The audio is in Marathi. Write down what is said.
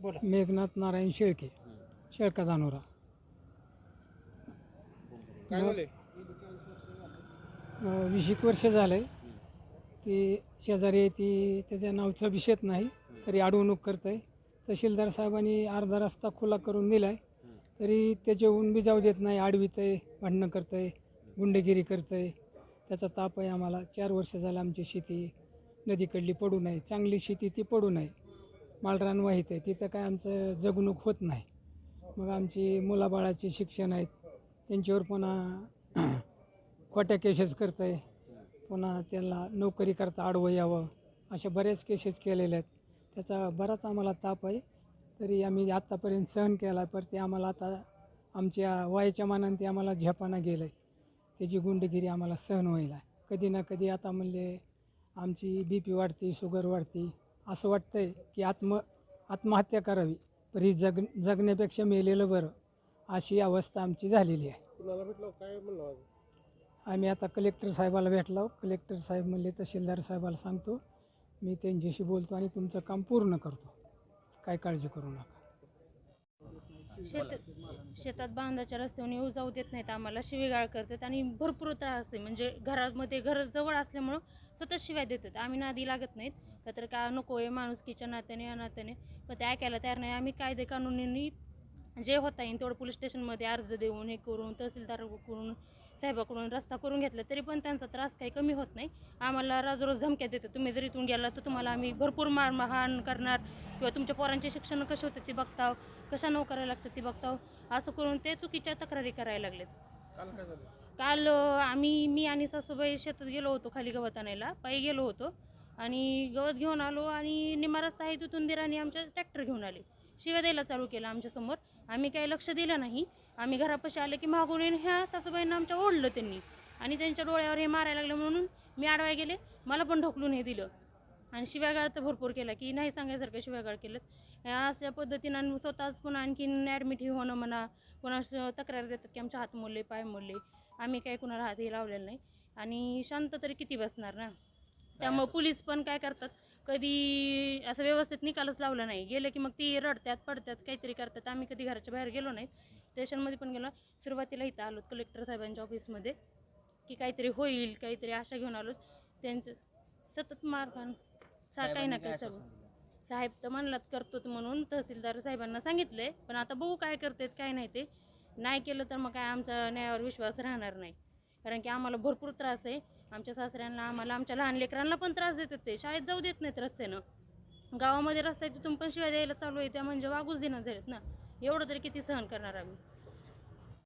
बोला. मेघनाथ नारायण शेळके, शेळका धानोरा. काय झाले? 20 वर्ष झाले. ती शेजारी ती त्याच्या नावचं विषयत नाही तरी अडवणूक करत आहे. तहसीलदार साहेबांनी अर्धा रस्ता खुला करून दिला आहे तरी त्याच्याहून बी जाऊ देत नाही. आडवीत आहे, भांडणं करतं आहे, गुंडगिरी करतं आहे. त्याचा ताप आहे आम्हाला. 4 वर्ष झालं आमची शेती नदीकडली पडू नये, चांगली शेती ती पडू नये. मालरान वाहित आहे, तिथं काय आमचं जगणूक होत नाही. मग आमची मुलाबाळाची शिक्षण आहेत, त्यांच्यावर पुन्हा खोट्या केसेस करत आहे. पुन्हा त्यांना नोकरी करता आडवं यावं, अशा बऱ्याच केसेस केलेल्या आहेत. त्याचा बराच आम्हाला ताप आहे. तरी आम्ही आत्तापर्यंत सहन केला, पण ते आम्हाला आता आमच्या वयाच्या मानाने ते आम्हाला झेपाना गेलं आहे. त्याची गुंडगिरी आम्हाला सहन व्हायला. कधी ना कधी आता म्हणले आमची BP वाढते, शुगर वाढते, असं वाटतं आहे की आत्महत्या करावी, पण ही जगण्यापेक्षा मेलेलं बरं, अशी अवस्था आमची झालेली आहे. कुणाला भेटलो काय म्हणलो आज? आम्ही आता कलेक्टर साहेबाला भेटलो. कलेक्टर साहेब म्हणले तहसीलदार साहेबाला सांगतो, मी त्यांच्याशी बोलतो आणि तुमचं काम पूर्ण करतो, काय काळजी करू नका. शेतात बांधाच्या रस्त्यावर येऊ जाऊ देत नाहीत आम्हाला, शिवीगाळ करतात आणि भरपूर त्रास आहे. म्हणजे घरामध्ये घर जवळ असल्यामुळं सतत शिव्या देतात. आम्ही नादी लागत नाहीत का तर का नको आहे माणुसकीच्या नात्याने या नात्याने, पण ते ऐकायला तयार नाही. आम्ही कायदे कानूनी जे होता येईल तेवढं पोलीस स्टेशनमध्ये अर्ज देऊन हे करून तहसीलदाराकडून साहेबाकडून रस्ता करून घेतला तरी पण त्यांचा त्रास काही कमी होत नाही. आम्हाला रोज धमक्या देतात, तुम्ही जर इथून गेला तर तुम्हाला आम्ही भरपूर मारहाण करणार किंवा तुमच्या पोरांचे शिक्षण कसे होते ते बघताव, कशा नोकऱ्या लागतात ते बघताव, असं करून ते चुकीच्या तक्रारी करायला लागलेत. काल काय झालं? काल मी आणि सासूबाई शेतात गेलो होतो, खाली गवत आणायला पायी गेलो होतो आणि गवत घेऊन आलो आणि निमारस आहे तिथून दिराने आमच्या ट्रॅक्टर घेऊन आले, शिव्या द्यायला चालू केलं आमच्यासमोर. आम्ही काही लक्ष दिलं नाही. आम्ही घरापाशी आले की मागून ह्या सासूबाईंना आमच्या ओढलं त्यांनी आणि त्यांच्या डोळ्यावर हे मारायला लागलं म्हणून मी आडवाय गेले, मला पण ढकलून हे दिलं आणि शिव्यागाळ तर भरपूर केला की नाही सांगायसारखं शिव्यागाळ केलं. अशा पद्धतीनं स्वतःच पुन्हा आणखीन ॲडमिट होणं म्हणा, पुन्हा तक्रार देतात की आमच्या हात मोडले, पाय मोडले. आम्ही काही कुणाला हातही लावलेला नाही आणि शांत तरी किती बसणार ना. त्यामुळे पोलीस पण काय करतात, कधी असं व्यवस्थित निकालच लावला नाही, गेले की मग ती रडतात पडतात काहीतरी करतात. आम्ही कधी घराच्या बाहेर गेलो नाही, स्टेशनमध्ये पण गेलो. सुरुवातीला इथं आलो कलेक्टर साहेबांच्या ऑफिसमध्ये की काहीतरी होईल, काहीतरी आशा घेऊन आलो. त्यांचं सतत मारहाण काही ना काय चालू. साहेब तर म्हणलात करतो म्हणून तहसीलदार साहेबांना सांगितलंय, पण आता बघू काय करतात काय नाही. ते नाही केलं तर मग काय आमचा न्यायावर विश्वास राहणार नाही, कारण की आम्हाला भरपूर त्रास आहे. आमच्या सासऱ्यांना, आम्हाला, आमच्या लहान लेकरांना पण त्रास देतात. ते शाळेत जाऊ देत नाहीत रस्त्यानं, गावामध्ये रस्ता आहे तिथून पण शिवाय द्यायला चालू आहे. त्या म्हणजे वागूच देणं झालेत ना. एवढं तरी किती सहन करणार आम्ही.